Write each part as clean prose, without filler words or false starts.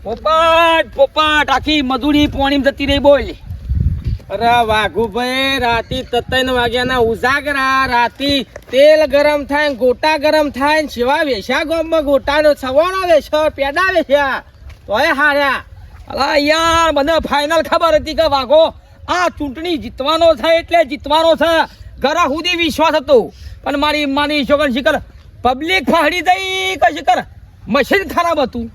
પોપટ આખી મજૂરી પોણી જતી રહી બોલ. અરે વાઘુભાઈ રાતી 3 વાગ્યાના ઉજાગરા રાતી તેલ ગરમ થાય ગોટા ગરમ થાય ને સેવા વેચ્યા ગોમમાં ગોટાનો સવાણો વેચ્યો પેડા વેચ્યા તોય હાર્યા. અલા યાર મને ફાઇનલ ખબર હતી કે વાઘો આ ચૂંટણી જીતવાનો છે એટલે જીતવાનો છે. ઘરા સુધી વિશ્વાસ હતો પણ મારી માની છોકરી શિકર પબ્લિક ફાડી દઈ કે શિકર મશીન ખરાબ હતું.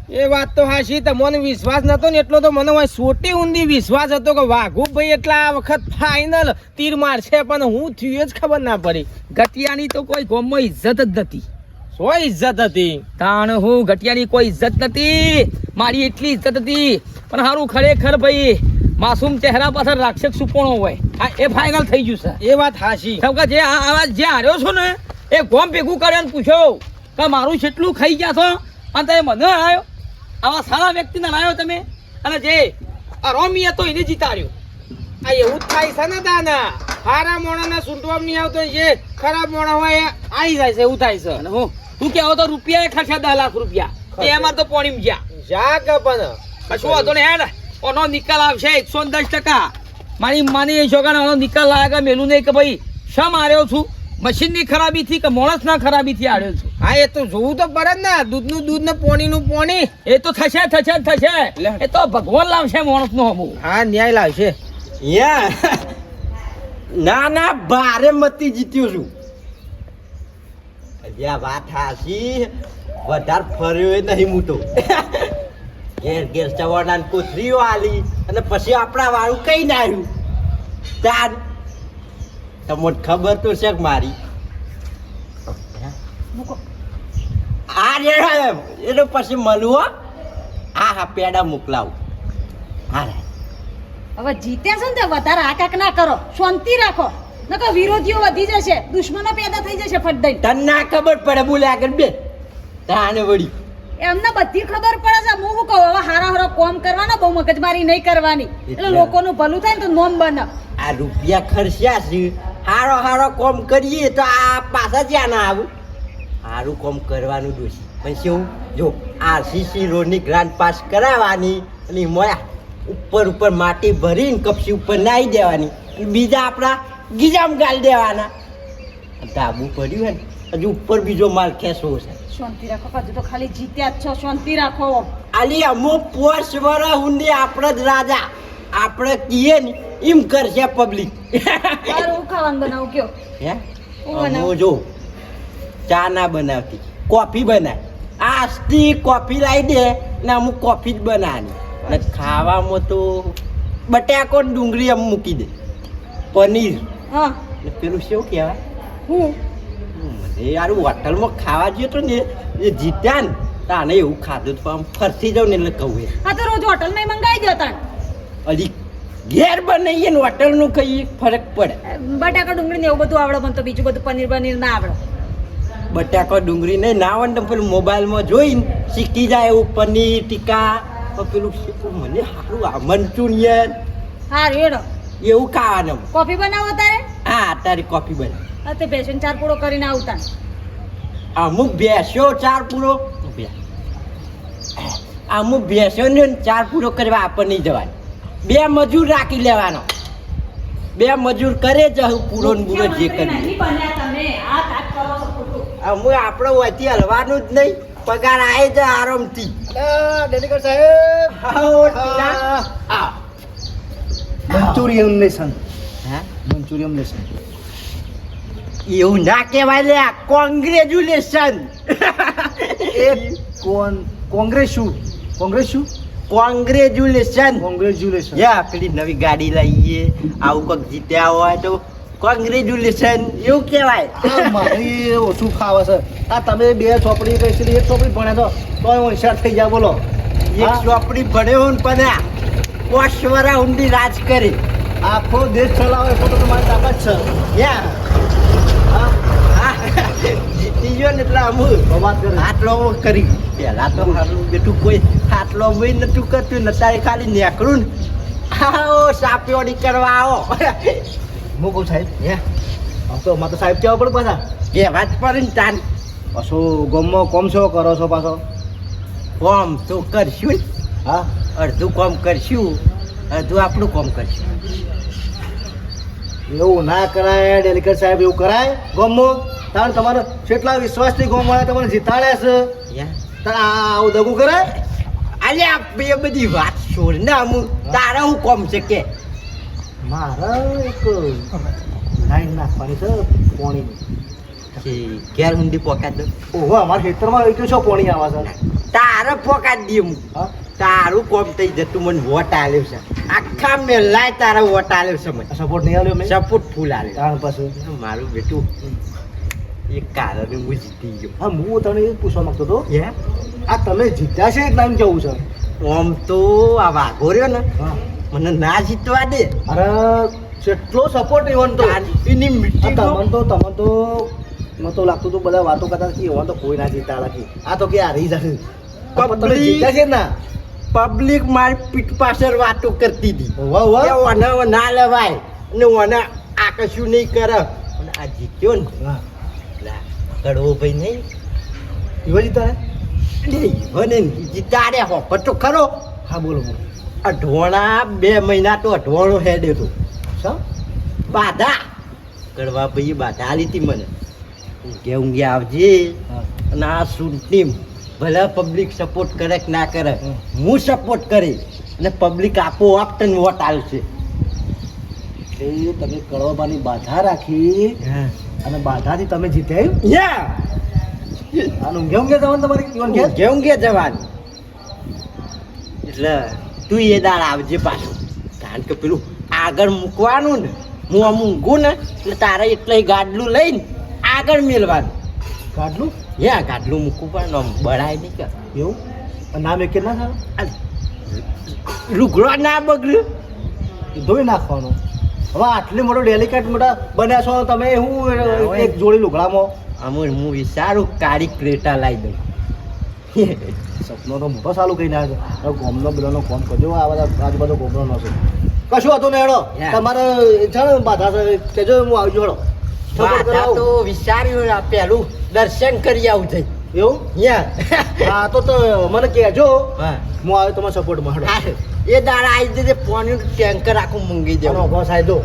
એ વાત તો હાશી તમને વિશ્વાસ નતો ને એટલો તો મને હોય સોટી ઊંધી વિશ્વાસ હતો કે વાઘુભાઈ એટલા આ વખત ફાઇનલ તીર મારશે પણ હું થયું જ ખબર ના પડી. ગટિયાની તો કોઈ ગામમાં ઇજ્જત જ નથી. સો ઇજ્જત હતી તાણ હું ગટિયાની કોઈ ઇજ્જત નથી. મારી એટલી ઇજ્જત હતી પણ હારું ખરેખર ભાઈ માસૂમ ચહેરા પાછળ રાક્ષસ સુપણો હોય. આ એ ફાઇનલ થઈ ગયું છે. એ વાત હાશી કેમ કે જે જે હાર્યો છો ને એ ગોમ ભેગું કર્યો ને પૂછ્યો કે મારું કેટલું ખાઈ ગયા છો અને તમે મને આવ્યો આવા સારા વ્યક્તિને લાવ્યો તમે અને જે રોમી હતો એને જીતાડ્યો. આ એવું જ થાય છે ને દાના સારા મોણાને સૂંટવા નહીં આવતો જે ખરાબ મોણા હોય આવી જાય છે એવું થાય છે. અને હું તું કહેવો તો રૂપિયા ખર્ચા 10 લાખ રૂપિયા એ અમારે તો પોણીમ ગયા જા કે પણ કશું હતો ને હેડ ઓનો નિકાલ આવશે 110%. મારી માની છોકરાને ઓનો નિકાલ લાગ્યા મેલું નહીં કે ભાઈ શા માર્યો છું મશીનની ખરાબીથી કે માણસના ખરાબીથી આવ્યો છું. હા એ તો જોવું તો પડે ને દૂધનું દૂધ ને પોણીનું પોણી એ તો થશે એ તો ભગવાન લાવશે માણસનો હમું. હા ન્યાય લાવશે. ના બારે મતી જીત્યો છું. જ્યાં વાત હાસી વધારે ફર્યો નહીં હું તો ઘેર ચવાડા કોથરીઓ આલી અને પછી આપણા વાળું કઈ ના આવ્યું તાર તમને ખબર તો છે મારી આ એટલે પછી મળવો હા પેડા મોકલાવું. હા હવે જીત્યા છે ને તે વધારે આકાક ના કરો, શાંતિ રાખો નકર વિરોધીઓ વધી જશે, દુશ્મનો પેદા થઈ જશે ફટ દઈ. તને ના ખબર પડે બોલે આગળ બે તાને વળી એમને બધી ખબર પડે છે. હું શું કહું હવે હારા કોમ કરવાના બહુ મગજમારી નહીં કરવાની એટલે લોકોનું ભલું થાય ને તો નોમ બને. આ રૂપિયા ખર્ચ્યા છે હારો કોમ કરીએ તો આ પાછા જ્યાં ના આવું સારું કોમ કરવાનું દોષી પણ શું જો આરસીસી રોડની ગ્રાન્ટ પાસ કરાવવાની અને મોયા ઉપર માટી ભરીને કપસી ઉપર નાહી દેવાની બીજા આપણા ગીજામ ગાળી દેવાના. ધાબુ પડ્યું હોય ને હજુ ઉપર બીજો માલ ખેંચવો છે. શાંતિ રાખો હજુ તો ખાલી જીત્યા જ છો, શાંતિ રાખો. આલી અમુક 5 વર્ષ સુધી આપણે જ રાજા આપણે કીએ ને એમ કરશે પબ્લિક. હું ખાવાનું બનાવું કયો હે હું જો ચા ના બનાવતી કોફી બનાય આજથી કોફી લાવી દે ને અમુક કોફી જ બનાવવાની અને ખાવામાં તો બટાકો ડુંગળી આમ મૂકી દે પનીર હા ને પેલું શું કહેવાય હું એ યારું હોટલમાં ખાવા જઈએ તો ને એ જીત્યા ને તાને એવું ખાધું તો આમ ફરતી જાઉં ને એટલે કહું હા તો રોજ હોટલમાં મંગાવી દો તાણ. હજી ઘેર બનાવીએ ને હોટલનું ખાઈએ ફરક પડે. બટાકા ડુંગળી ને એવું બધું આવડે, મને તો બીજું બધું પનીર ના આવડે. બટાકો ડુંગળી નહીં ના આવડે પેલું મોબાઈલમાં જોઈને શીખી જાય એવું પનીર ટીકા પેલું શીખવું મને સારું આ મંચુરિયન હા રેડો એવું ખાવાનું. કોફી બનાવો તારે? હા તારી કોફી બને. હા તે બેસન 4 પૂરો કરીને આવતા. અમુક બેસ્યો 4 પૂરો અમુક બેસ્યો ને 4 પૂરો કરવા આપણને નહીં જવાનું. 2 મજૂર રાખી લેવાનો. 2 મજૂર કરે જ પૂરો ને પૂરો જે કરીએ અમુક આપણે હોયથી હલવાનું જ નહીં, પગાર આવે છે આરામથી. ડેલીગેટ સાહેબ મંચુરિયન લેશન હા મંચુરિયન લેશન એવું ના કહેવાય લે કોંગ્રેચ્યુલેશન. એ કોંગ્રેસ શું કોંગ્રેચ્યુલેશન કોંગ્રેચ્યુલેશન યા પેલી નવી ગાડી લઈએ આવું કોક જીત્યા હોય તો કોંગ્રેચ્યુલેશન એવું કહેવાય. મારી ઓછું ખાવા છે. આ તમે 2 ચોપડી કહી છે 1 ચોપડી ભણ્યા તો હોશિયાર થઈ જાય. બોલો એક ચોપડી ભણ્યો ને પણ 5 વર્ષ ઊંડી રાજ કરી આખો દેશ ચલાવે તો તમારી તાકાત છે. યા જીતી ગયો ને એટલે અમુક વાત કરે આટલો કરી પેલા તો મારું બેટું કોઈ આટલો ભાઈ નતું કરતું ને તારે ખાલી નેકળું ને આવો સાપીઓડી કરવા આવો. હું કહું સાહેબ હે આમ તો અમારે તો સાહેબ કહેવા પડે પાછા કે વાત પર ને તાન પાછો ગમમાં કોમ છો કરો છો પાછો કોમ તો કરશું ને. હા અડધું કોમ કરશું, અડધું આપણું કોમ કરશું. એવું ના કરાય ડેલિકેટ સાહેબ, એવું કરાય ગામમાં? તાણ તમારે કેટલા વિશ્વાસથી ગામવાળા તમને જીતાડ્યા છે, યા. તાણ આવું દગું કરાય? અલ્યા બે બધી વાત છોડ ને, અમુક તારા હું કોમ છે કે મારે એક લાઈન નાખવાની છે પોણીની. ઘેર ઊંધી પોકાત દો. ઓહો, અમારા ખેતરમાં એટલું છો પોણી આવે છે. તારે પોકાત દે હું. હા તારું કોમ થઈ જતું, મને વોટ આલ્યો છે. આખા મેલાય તારા વોટ આલ્યો છે મને. સપોર્ટ નહીં આવ્યો મેં? સપોર્ટ ફૂલ આલ્યો. તાણ પછી મારું બેટું એક કારણે હું જીતી ગયો. હા, હું તને એ જ પૂછવા માંગતો હતો, હે આ તમે જીત્યા છે એટલે એમ કેવું છે? આમ તો આ વાઘો રહ્યો ને, હા મને ના જીતવા દે. અરે કેટલો સપોર્ટ ઇવન તો એની મીટિંગ તમને તો મને તો લાગતું હતું બધા વાતો કરતા કે એવા તો કોઈ ના જીતા લાગી, આ તો કે હારી જશે. પણ તમે જીત્યા છે ને? પબ્લિક મારી પીઠ પાછળ વાતો કરતી હતી વાહ વાહ. કે ઓને ના લેવાય અને ઓને આ કશું નહીં કરે. અને આ જીત્યો ને, હા લા, કડવો ભાઈ નહીં એવા જીતા મને જીતાડે હો પણ તો ખરો. હા બોલો બોલો. અઢવાણા 2 મહિના તો અઢવાણું હેડે તો શું બાધા કડવા ભાઈ બાધા આલી હતી મને. ઊંઘે આવજે. હા અને આ શૂટિંગ ભલે પબ્લિક સપોર્ટ કરે કે ના કરે, હું સપોર્ટ કરી અને પબ્લિક આપોઆપ તને વોટ આલશે. એટલે તમે કડવાબાની બાધા રાખી અને બાધાથી તમે જીત્યા એમ? યા અને ઊંઘે ઊંઘે જવાનું તમારી જીવન ઘેર? ઊંઘે જવાનું. એટલે તું એ દાળ આવજે પાછું, કારણ કે પેલું આગળ મૂકવાનું ને, હું આમ ઊંઘું ને એટલે તારે એટલે ગાડલું લઈને આગળ મેળવાનું. કાઢલું ગાડલું મૂકવું પણ આમ બળાય નહીં કે એવું? અને નામ એક ના થાય? લુગડો ના બગડ્યું. ધોઈ નાખવાનું. હવે આટલી મોટો ડેલિકેટ મોટા બન્યા છો તમે, હું એક જોડી લુગડામાં અમુક હું વિચારું કાળી ક્રેટા લાવી દઉં. સપનો તો મોટો સારું કહી નાખે. હવે ગોમનો બધાનો કોમ કરજો, આ બધા આજુબાજુ ગોમનો ન છે. કશું હતું ને હેડો, તમારે છે ને બાધા છે કેજો, હું આવજો હેડો. બાધા તો વિચાર્યું આ પહેલું દર્શન કરી આવું થઈ. એવું? હા તો મને કહેજો, હા હું આવ્યો તમારા સપોર્ટમાં હેડો. એ દાડા આવી જશે, પાણીનું ટેન્કર આખું મંગી જાઓ જવાનું. બસ આવી દો,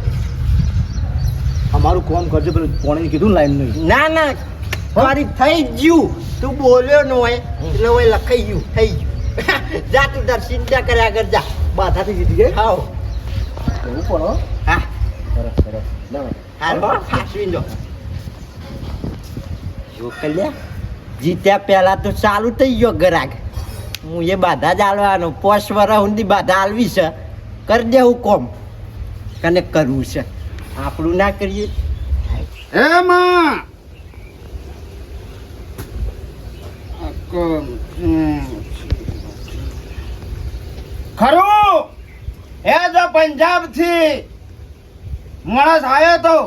અમારું કોમ કરજો. પેલું પોણી કીધું લાઈન નહીં. ના ના મારી થઈ ગયું, તું બોલ્યો ન હોય એટલે હોય લખાઈ ગયું, થઈ ગયું. જા તું દર્શન ત્યાં કર્યા આગળ જા. બાધાથી જીતી જાય હાવ એવું પણ. હા સરસ સરસ. હાલો ફાસવી દો. જો કલ્યા જીત્યા પહેલા તો ચાલુ થઈ ગયો ગ્રાહક. હું એ બાધા જ આલવાનો, 5 વર્ષ સુધી બાધા આલવી છે. કરી દેવું કોમ કને કરવું છે, આપણું ના કરીએ. એમાં ખરું એ જો પંજાબ થી માણસ આવ્યો તો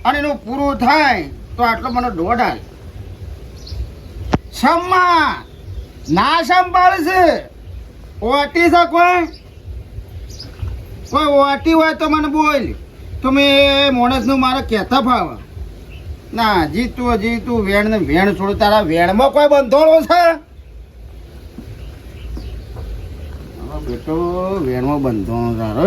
અને એનું પૂરું થાય તો આટલો મને દોઢ આલ સમા ના સંભાળશે. ઓટી છે કોઈ ઓટી હોય તો મને બોલ, તો મેં માણસનું મારે કહેતા ફાવે ના. જીતું વેણ ને વેણ છોડ. તારા વેણમાં કોઈ બંધોળો છે? બેટો વેણમાં બંધોળો તારો.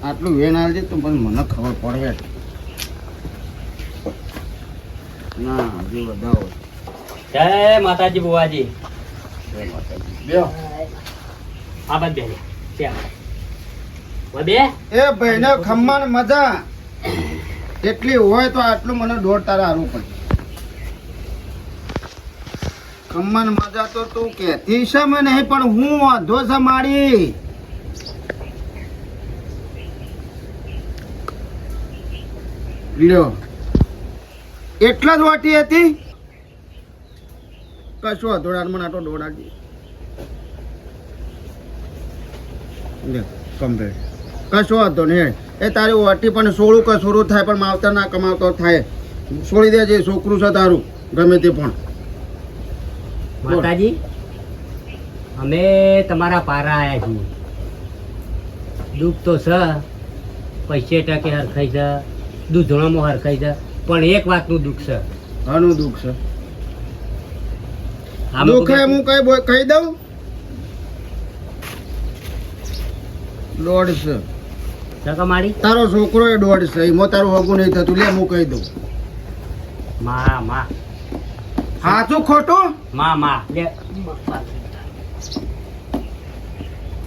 આટલું વેણ આવજે તો પણ મને ખબર પડે. ના હજી વધાવો. જય માતાજી બુવાજી. બેહો. આ બાદ બે બે એ ભાઈને ખમ્માન મજા એટલી હોય તો આટલું મને દોઢ તારા હારું પડે. ખમ્માન મજા તો તું કહેતી છે મેં નહીં, પણ હું વાંધો છે મારી. લ્યો એટલા જ વાટી હતી. કશું અધોડાર મને આટલો દોડાજી. કમ્પ્લીટ કશો હતો ને એ તારી વાટી પણ સોળું કસોરું થાય પણ માવતર ના કમાવતો થાય. છોડી દેજે, છોકરું છે તારું ગમે તે પણ. માતાજી અમે તમારા પારા આવ્યા છીએ. દુઃખ તો છે, પૈસે ટકે હરખાઈ છે, દૂધણામાં હરખાઈ છે, પણ એક વાતનું દુઃખ છે. ઘણું દુઃખ છે. આમાં દુઃખ કોઈ- હું કહી દઉં દોઢ છે. સકા મારી તારો છોકરો એ દોઢ છે એમાં તારું હગું નહીં થતું લે હું કહી દઉં માં સાચું ખોટું લે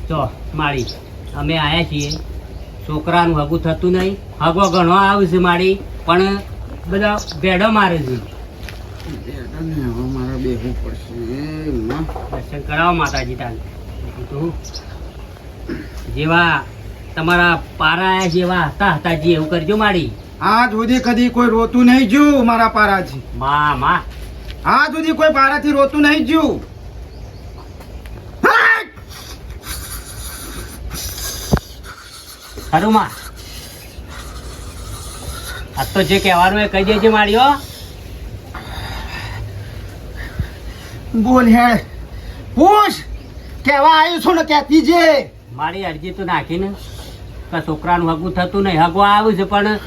તો મારી અમે આયા છીએ, છોકરાનું હગું થતું નહીં, હગો ઘણો આવે છે મારી, પણ બધા ભેડો મારે છે. હવે મારે બેહવું પડશે એમાં. દર્શન કરાવો માતાજી તાને. તું જેવા તમારા પારા આયા જેવા હતા જી એવું કરજો મારી. આજ સુધી કદી કોઈ રોતું નહીં જ્યું મારા પારાથી. માં આજ સુધી કોઈ પારાથી રોતું નહીં જ્યું. ખરું માં આ તો જે કહેવાનું એ કહી દેજે મારી. હો બોલ હેડ પૂછ કેવા આવ્યું છું ને કહેતી જે મારી અરજી તો નાખીને કે છોકરાનું હગું થતું નહીં, હગું આવ્યું છે પણ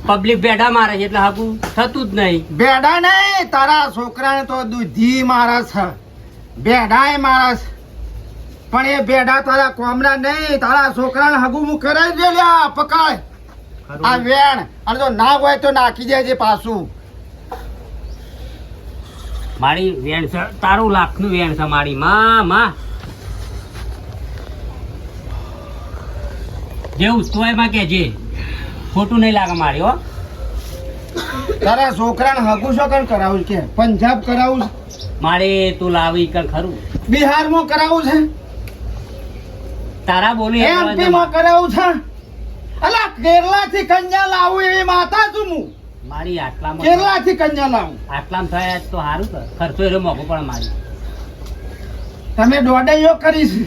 પબ્લિક ભેડા મારે છે એટલે હગું થતું જ નહીં. બેડા નહીં તારા છોકરાને તો દૂધી મારા છે, બેડાય મારા છે, પણ એ બેડા તારા કોમના નહીં. તારા છોકરાને હગું હું કરાવી દે લ્યા પકડ આ વેણ, અને જો ના હોય તો નાખી દેજે પાછું. મારી વેણ છે, તારું લાખનું વેણ છે મારી. માં જેવું તોય માં કેજે, ખોટું નહીં લાગે મારી. હો તારા છોકરાને હગું શું કણ કરાવું છે? કે પંજાબ કરાવું છે, મારે તું લાવી કર ખરું. બિહારમાં કરાવું છે, તારા બોલી એમપી માં કરાવું છે? અલા કેરલા થી કન્યા લાવું એવી માતા છું હું. મારી આટલામાં કેરલા થી કન્યા લાવું. આટલામાં થયા તો સારું કર, ખર્ચો એનો મોઘો પણ મારી. તમે દોડાઈઓ કરી છે,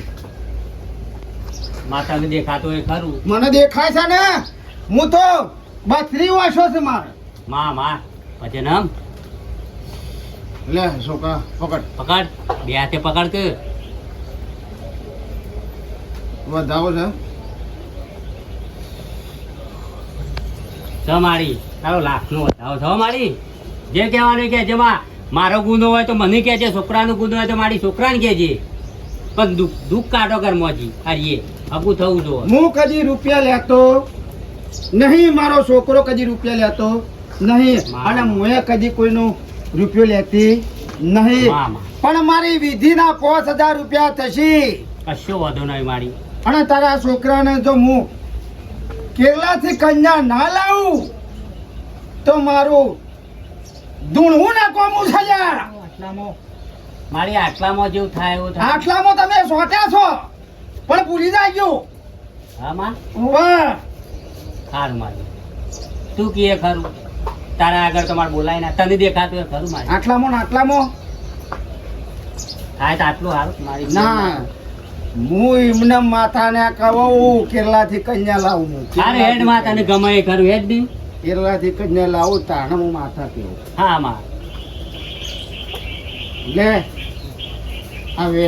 માતાને દેખાતો એ ખરું. મને દેખાય છે ને. હું તો 32 વર્ષો છે મારે. માં પછી નામ લે છોકરા પકડ પકડ, બે હાથે પકડ કે વધાવો છે. છ મારી તારો લાખનો વધારો છો મારી. જે કહેવાનું કે જેમાં મારો ગુનો હોય તો મને કહેજે, છોકરાનો ગુનો હોય તો મારી છોકરાને કહેજે, પણ દુઃખ કાઢો કર મોજી હારીએ હગું થવું જો. હું કદી રૂપિયા લેતો નહીં, મારો છોકરો કદી રૂપિયા લેતો નહીં, અને હું કદી કોઈનો રૂપિયો લેતી નહીં. મામા પણ મારી વિધિના 5000 રૂપિયા થશે. કશો વાંધો નહીં મારી. અને તારા છોકરાને જો હું કેરલાથી કન્યા ના લાવું તો મારું ધૂણવું ના કોમું છે યાર. આટલામાં મારી આટલામાં જેવું થાય એવું થાય. આટલામાં તમે સોટ્યા છો પણ ભૂલી જાજો. હા માં વાહ સારું મારી, તું કીએ ખરું. તારા આગળ તમારે બોલાય ના, તને દેખાતું એ ખરું મારી. આટલામાં ને આટલામાં થાય તો આટલું સારું મારી. ના, હું એમને માથાને કહું કેરલાથી કન્યા લાવું. અરે હેડ માં તને ગમે એ ખરું હેડ દી. કેરલાથી કન્યા લાવું તાણે હું માથા કેવું. હા માં લે હવે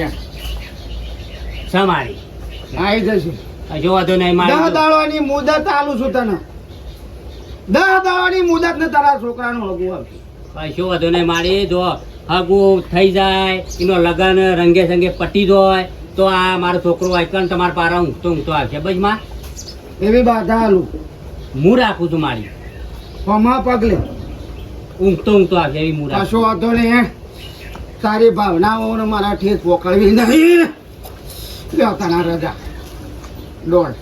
છ મારી આવી જશે. જો વાંધો નહીં 10 મારી. દાડાની મુદત આલું છું તને. 10 દાડાની મુદત ને તારા છોકરાનું હગું આવશે. કશો વાંધો નહીં મારી. જો હગું થઈ જાય, એનો લગન રંગે સંગે પટી જાય તો આ મારો છોકરો આઈકન તમારા પારા ઊંઘતો આવશે. બસ માં એવી બાધા આલું હું રાખું છું મારી. પમા પગલે ઊંઘતો આવશે એવી હું રાખું. કશો વાંધો નહીં. હે તારી ભાવનાઓને મારા ઠેસ પોકળવી નહીં. લ્યો તને રજા દોડ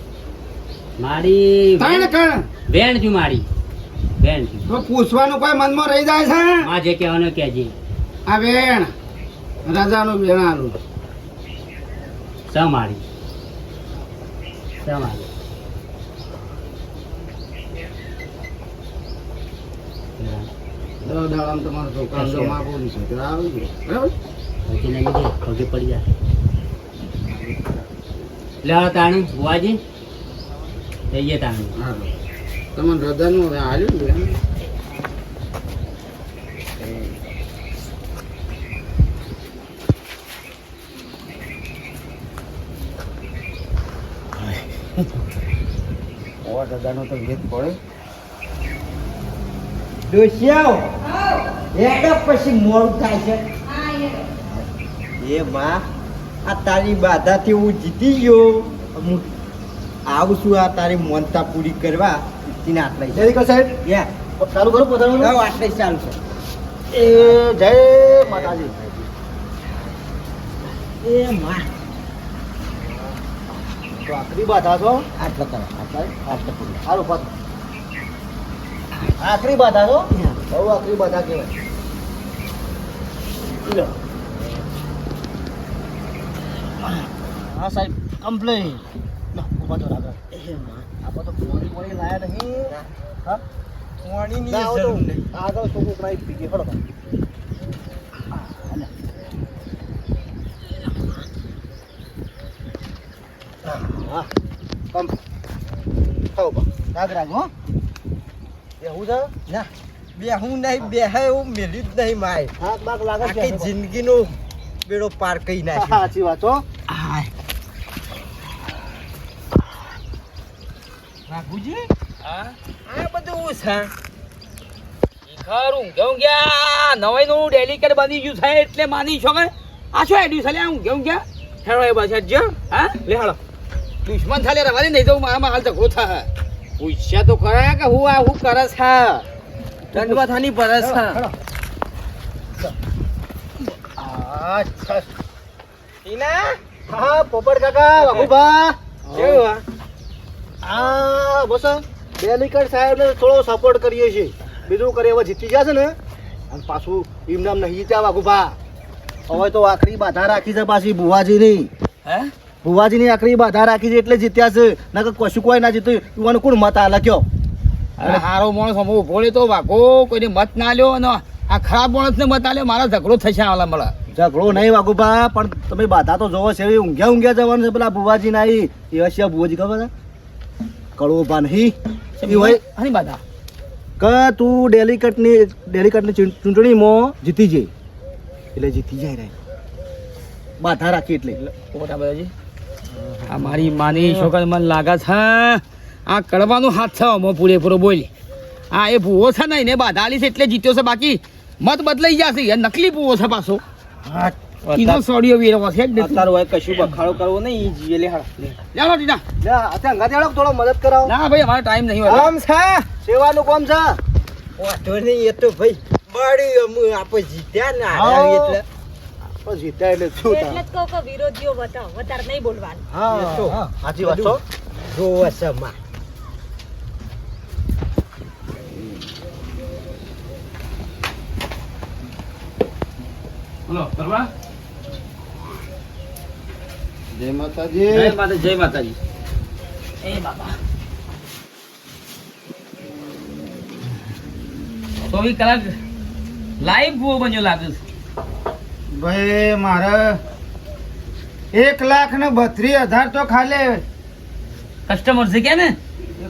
મારી તાણે કણ બેન છું મારી, બેન છું. તો પૂછવાનું કોઈ મનમાં રહી જાય છે. માં જે કહેવાનું કહેજે. આ વેણ રજાનું વેણ આલું. સ મારી સ મારી. 10 દાડામાં તમારો છોકરા જો માં બોલી છે તો આવી ગયો બરાબર. પછી નહીં દે, પગે પડી જાય. લે તાણી બુવાજી જઈએ તાણી. હા તો તમને રજાનું હવે આલ્યું ને વેણ. રજાનો તો ભેદ પડે. ડોશી આવો હેડો પછી મોડું થાય છે હા એ એ માં આ તારી બાધાથી હું જીતી ગયો હું આવું છું આ તારી મોનતા પૂરી કરવા તેને આટલા જય કર સાહેબ યા ચાલુ કરું પોતાનું આટલા ચાલુ છે એ જય માતાજી એ માં તો આખરી બાધા છો આટલા કરો આટલા પૂરી સારું પાછું આખરી બાધા છો બહુ આખરી બાધા કહેવાય લો. હા સાહેબ કમ્પ્લેન ના ઉભા તો રાખો આપણે તો પોણી લાયા નહીં હા પાણીની ના, જરૂર આવો તો નહીં. આગળ તો કોક રાઈ પી ગઈ હળો હા કમ ખાવ બા રાગ રાગ હો એ હું છે ના બે હું નહીં બે હે હું મેલ્યું જ નહીં માય થાક બાક લાગે છે આખી જિંદગીનો બેડો પાર કરી નાખ્યો સાચી વાત હો વાઘુજી હા આ બધું છે ખરું ઊંઘ્યા નવાઈનું ડેલિકેટ બની ગયું છે એટલે માની છો કે આ શું એડ્યું છે લે ઊંઘ્યા હેડો એ બસ હેડજો હા લે હાલો દુશ્મન થાલે રવા દે નહીં તો મારામાં હાલ ઝઘડો થાય પૂછ્યા તો ખરા કે હું આ હું કરે છે દંડવા થાની પર છે અચ્છા ટીના હા પોપટ કાકા બાબુભા કેવું આ બસ ડેલિકેટ સાહેબને થોડો સપોર્ટ કરીએ છીએ બીજું કરે હવે જીતી ગયા છે ને અને પાછું એમ નામ નહીં જીત્યા વાઘુભા હવે તો આખરી બાધા રાખી છે પાછી ભુવાજીની હે ભુવાજીની આખરી બાધા રાખી છે એટલે જીત્યા છે નકર કશું કોઈ ના જીત્યું યુવાનું કોણ મત આલે કયો અરે હારો માણસ અમુક ભોળે તો વાઘો કોઈને મત ના લ્યો અને આ ખરાબ માણસને મત આલ્યો મારા ઝઘડો થશે આલા મળે ઝઘડો નહીં વાઘુભા પણ તમે બાધા તો જોવો છે ઊંઘ્યા જવાનું છે પેલા ભુવાજી ના એ હશે ભુવાજી ખબર છે કડવો પા નહીં એ હોય હની બાધા કે તું ડેલિકેટની ચૂંટણીમાં જીતી જઈ એટલે જીતી જાય રે બાધા રાખી એટલે મોટા બધાજી આ મારી માની છોકરી મને લાગે છે આ કડવાનો હાથ છે અમો પૂરેપૂરો બોલી આ એ ભૂવો છે ને એને બાધા આલી છે એટલે જીત્યો છે બાકી મત બદલાઈ જશે એ નકલી ભૂવો છે પાછો કીનો સોડિયો વીરો છે જ નથી. અત્યારે હોય કશું બખાડો કરવો નહીં ઈ જીવે લે હાલ ચાલો ટીના અત્યારે અંગાથી આવો થોડો મદદ કરાવો ના ભાઈ અમારો ટાઈમ નહીં હોય આમ છે સેવાનું કામ છે વાંધો નહીં એ તો ભાઈ બળી અમે આપણે જીત્યા ને હા. હાર્યા એટલે પણ જીત્યા એટલે શું એટલે થાય? જ કહું કે વિરોધીઓ બતાવો વધારે નહીં બોલવાનું હા હા, સાચી વાત છો જોવો છે માં બોલો કરવા જય માતાજી જય માતાજી એ બાબા 24 કલાક લાઈવ ભૂવો બન્યો લાગે છે ભાઈ મારે 1,32,000 તો ખાલી કસ્ટમર છે કે ને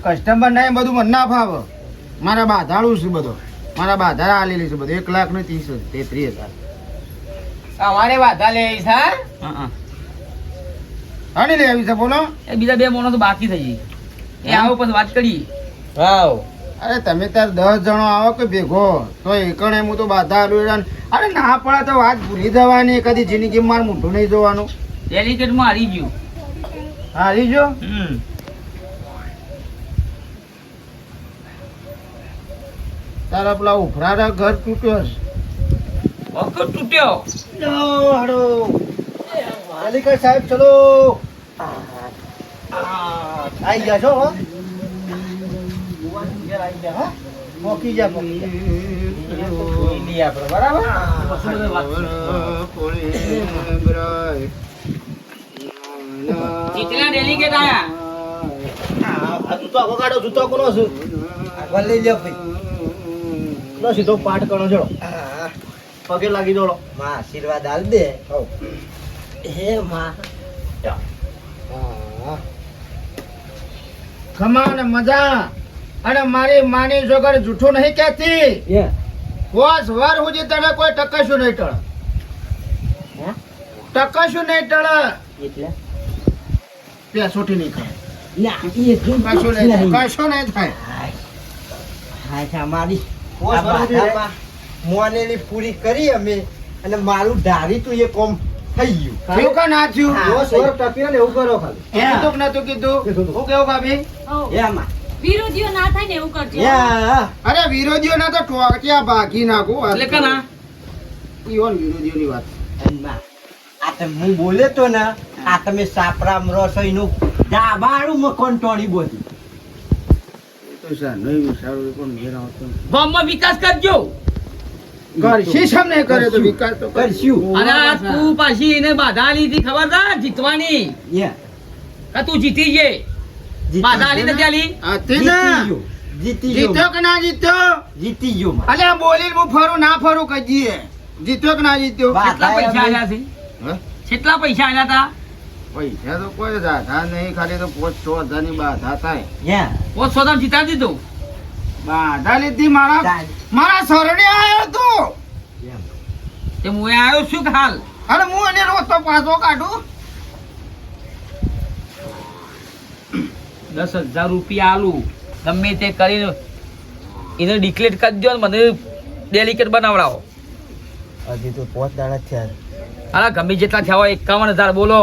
કસ્ટમર નહીં બધું મને ના ફાવે મારા બાધાળું છે બધો મારા બાધા આલેલી છે બધું 1,33,000 અમારે વાધા લે છે હા હા હાની લેવી છે બોલો એ બીજા બે મોણો તો બાકી થઈ ગઈ એ આવો પછી વાત કરીએ હાવ અરે તમે તાર 10 જણો આવો કે ભેગો તો એકણે હું તો બાધા આલું અરે ના પડે તો વાત ભૂલી જવાની કદી જિંદગી માર મોઢું નહીં જોવાનું ડેલિકેટમાં હારી ગયું હારી જો તારા પેલા ઉભરારા ઘર તૂટ્યો છે વખત તૂટ્યો હાડો ડેલિકેટ સાહેબ ચલો આઈ ગયા છો હો ભુવાજી ઘેર આઈ ગયા હા મોકી જા મોકી જા જોઈ લઈએ આપણે બરાબર પછી બધું વાત કેટલા ડેલિકેટ આયા જૂતો વગાડો જૂતો કોનો છે આગળ લઈ લ્યો ભાઈ લો સીધો પાઠ કરો ચલો પગે લાગી દોડો માં આશીર્વાદ આલ દે હે માં ખમા ને મજા અને મારી માની જોગર જૂઠું નહીં કહેતી કોસ વાર સુધી તને કોઈ ટકશું નહીં ટળ ટકશું નહીં ટળ એટલે પેસોટી નહીં ખાય ના એ જો કશું નહીં થાય કશું નહીં થાય હા છે મારી આ બાધામાં મોનેલી પૂરી કરી અમે અને મારું ધારી તું એ કોમ થઈ ગયું થયું કે ના થયું હા. જો સ્વર ટપીને ને એવું કરો ખાલી કીધું કે નતું કીધું હું કેવું ભાભી હઉ. એમાં વિરોધીઓ ના થાય ને એવું કરજો યા અરે વિરોધીઓના તો ટોકિયા ભાગી નાખું એટલે કે ના ઈવન વિરોધીઓની વાત એમાં આ તો હું બોલે તો ને આ તમે સાપરામ રસોઈનું ડાબાળું મકોન ટોળી બોલી એ તો સર નહીં વિચારું પણ ઘેર આવતો ગામમાં વિકાસ કરજો કરશી સમ નહીં કરે તો વિકાસ તો કરશું અને આ તું પાછી એને બાધા લીધી ખબર છે જીતવાની યા કે તું જીતી જે બાધા આલી નથી આલી આ તે ના જીતી જીત્યો ગયો કે ના જીત્યો જીતી ગયો અલ્યા બોલી હું ફરું ના ફરું કહીએ જીત્યો કે ના જીત્યો વાહ. કેટલા પૈસા આલ્યા છે હે? કેટલા પૈસા આલ્યા તા પૈસા તો કોઈ દાધા નહીં ખાલી તો 5-6 હજારની બાધા થાય યા પોત સોદા જીતા દીધું બાધા લીધી મારા તાન. મારા સરડે આવ્યો તું એમ. તે હું આવ્યો છું કે હાલ અને હું એને રોજ તો પાછો કાઢું 10,000 રૂપિયા આલું ગમે તે કરીને એને ડિક્લેર કરી દો ને મને ડેલિકેટ બનાવડાવો હજી તો 5 દાડા થયા અલા ગમે જેટલા થયા હોય 51,000 બોલો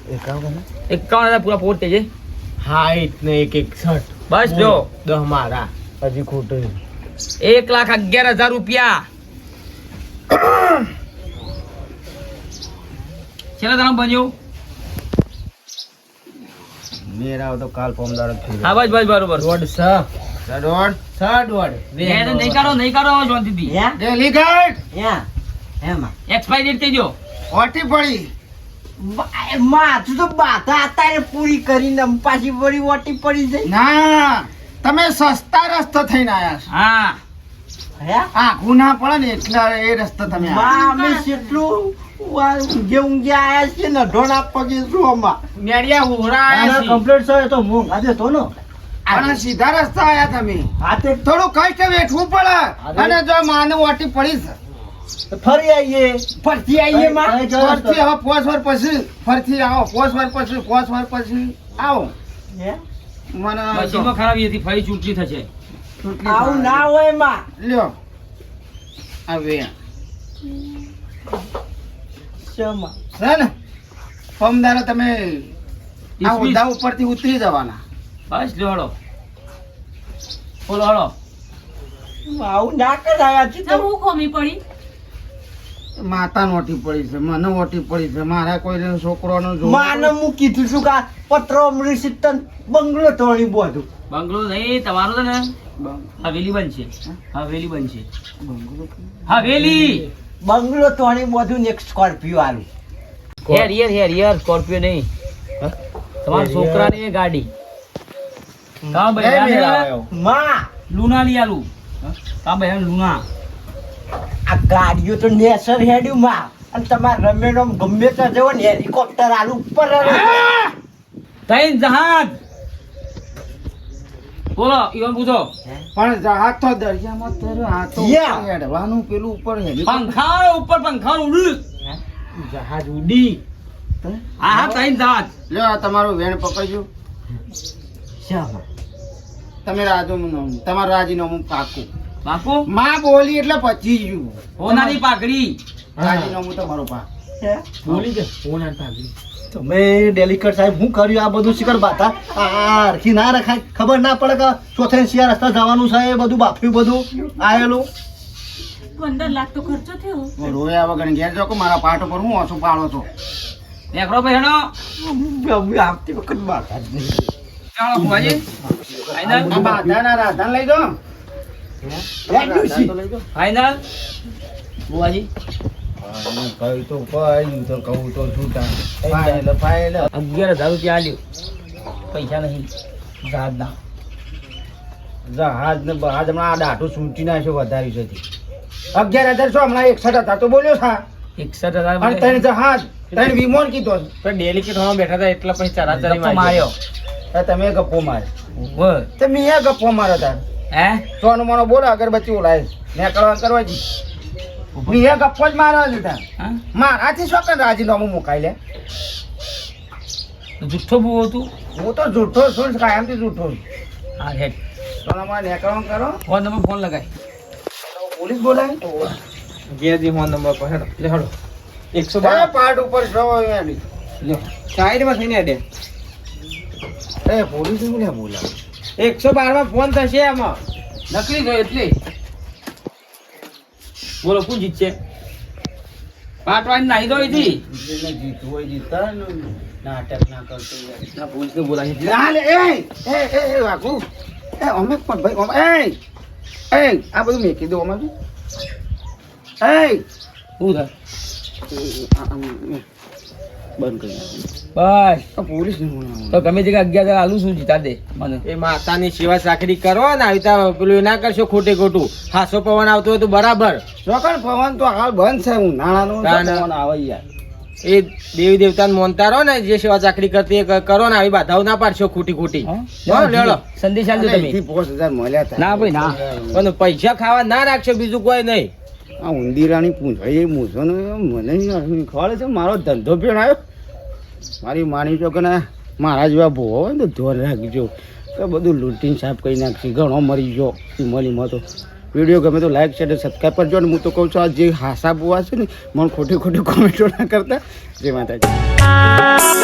51,000 પૂરા પોટ છે 60 ને 61 બસ જો 10 મારા હજી ખોટું 1,11,000 રૂપિયા છેલ્લા દાડા બન્યું મેરા આવો તો કાલ પોમદાર થઈ હા બસ બસ બરોબર દોઢ છ નહીં કરો શાંતિથી યા ડેલિગેટ યા એમાં એક્સપાયરી ડેટ કહેજો ઓટી પડી માથું તો બાધા અત્યારે પૂરી કરીને પાછી વળી ઓટી પડી જાય ના તમે સસ્તા રસ્તો થઈને આયા છો હા હે આખું ના પડે ને એટલા એ રસ્તો તમે આયા. માં અમે કેટલું ઊંઘે આયા છે ને ઢોણા પગે રોમાં મેડિયા હોરા આના કમ્પ્લીટ છે તો હું આજે તો નો પણ સીધા રસ્તા આયા તમે હાથે થોડું કષ્ટ વેઠવું પડે અને જો માને ઓટી પડી છે ફરી આવીએ ફરતી આવીએ માં ફરથી હવે 5 વાર પછી ફરથી આવો 5 વાર પછી આવો હે? મને મશીનમાં ખરાબી હતી ફરી ચૂંટણી થશે આવું ના હોય માં લ્યો હવે શેમાં? છે ને ફોર્મદારો તમે આ Dismiss. હોદ્દા ઉપરથી ઉતરી જવાના બસ લ્યો હળો બોલો હળો આવું ના કરાયા છે તો હું ખોમી પડી માતા ઓટી પડી છે મને ઓટી પડી છે મારા કોઈ છોકરોનો માને હું કીધું છું કે આ પત્ર અમૃતસર તન બંગલો તોડી બોધું બંગલો નહીં તમારું છે ને હવેલી બનશે હવેલી બનશે હવેલી બંગલો તોડી બોધું ને એક સ્કોર્પિયો આલું હેર સ્કોર્પિયો નહીં તમારા છોકરાની એ ગાડી કામ ભાઈ માં લુના લઈ આલું કામ ભાઈ લુના આ ગાડીઓ તો નેસર હેડ્યું માં અને તમારે રમેનો ગમે ત્યાં જવો ને હેલિકોપ્ટર આલું ઉપર ત્રણ જહાજ બોલો ઈવન પૂછો પણ જહાજ તો દરિયામાં તર્યો આ તો Yeah. ઉપર હેડવાનું પેલું ઉપર હેલિકોપ્ટર. પંખા ઉપર પંખા ઉડી જહાજ ઉડી હા ત્રણ જહાજ લ્યો આ તમારું વેણ પકડજો શામાં? તમે તમારું રાજીનામું પાકું બાપુ માં બોલી એટલે પચી ગયું હોનાની પાઘડી રાજીનામું તમારું પાક હે? બોલી દે હોનાની પાઘડી તમે ડેલિકેટ સાહેબ હું કર્યું આ બધું શિખર બાતા આ હરખી ના રખાય ખબર ના પડે કે ચોથે શિયા રસ્તા જવાનું છે એ બધું બાફ્યું બધું આયેલું 15 લાખ તો ખર્ચો થયો રોયા વગર ઘેર જાઓ કે મારા પાટ ઉપર હું ઓછું પાડો છો નેકરો ભાઈ હેડો ગમે આવતી વખત બાધા જ નહીં ચાલો ભુવાજી ફાઈનલ આ બાધાના રાધાને લઈ જાઓ હેડ્યું છે. ફાઈનલ ભુવાજી કઈ તો કઈ તો કહું તો છૂટા ફાઇલ 11,000 રૂપિયા આલ્યું પૈસા નહીં જહાજના જહાજ ને બહાજ હમણાં આ દાઢું સૂંટી નાખ્યો વધાર્યું છે 11,000 શું હમણાં 61,000 તો બોલ્યો છે 61,000 અને ત્રણ જહાજ ત્રણ વિમોન કીધો ડેલિકેટ હોવા બેઠા હતા એટલા પછી ચરાચરી ગપ્પો માર્યો છે તમે ગપ્પો મારે બોલ તમે અહીંયા ગપ્પો મારો તાર હે સોનું મોનો બોલો અગરબત્તી ઓલાય ને કરવા જી મેં ગપ્પો જ મારવા દીધા હા? મારાથી શું કર રાજીનામું મુકાઈ લે જુઠ્ઠો બહુ હતું હું તો જૂઠો છું જ, કાયમથી જૂઠો છું હા હેડ સોનામાં નેકળવાનું કરો ફોન નંબર ફોન લગાય પોલીસ બોલાય ઘેરથી ફોન નંબર પર હેડો લે હેડો 112 પાર્ટ ઉપર છો એની લ્યો સાઈડમાં થઈને હેડે પોલીસ બોલાય 112 માં ફોન થશે આમાં નકલી જો એટલે બોલો કોણ જીતશે પાટવાન નાઈ દો એથી જીતવું હોય જીતતા નાટક ના કરતો ના પોલીસ ને બોલાવી ના લે એ વાઘુ એ અમે પણ ભાઈ એ આ બધું મેકી દો અમે એ શું થાય બંધ કરી નાખો. બસ આ પોલીસ ને બોલાવો. તો ગમે તે 11,000 આલું છું જીતા દે મને એ માતાની સેવા સાકરી કરો ને આવી રીતે પેલું ના કરશો ખોટે ખોટું હાસો પવન આવતો હોય તો બરાબર ચોકડ પવન તો હાલ બંધ છે ઉનાળાનો ના, ના. પવન આવે યાર એ દેવી દેવતાને મોનતા રહો ને જે સેવા ચાકરી કરતી એ કરો ને આવી બાધાઓ ના પાડશો ખોટી ખોટી હા? હો, લેવડો. સંદેશ આલજો તમે અહીંથી 5,000 મળ્યા હતા. ના ભાઈ ના પણ પૈસા ખાવા ના રાખશો બીજું કોઈ નહીં આ ઉંદીરાની પૂંછડી એ મૂછોનો મને ખબર છે મારો ધંધો ભેણાયો મારી માની છો કે ને મારા જેવા ભૂવો હોય ને તો ધોર રાખજો તો બધું લૂંટીને સાફ કરી નાખશે ઘણો મરી ગયો મલીમાં તો વિડીયો ગમે તો લાઈક શેર સબસ્ક્રાઈબ કરજો અને હું તો કહું છું આ જે હાસા બુવા છે ને મને ખોટી ખોટી કોમેન્ટો ના કરતા જય માતાજી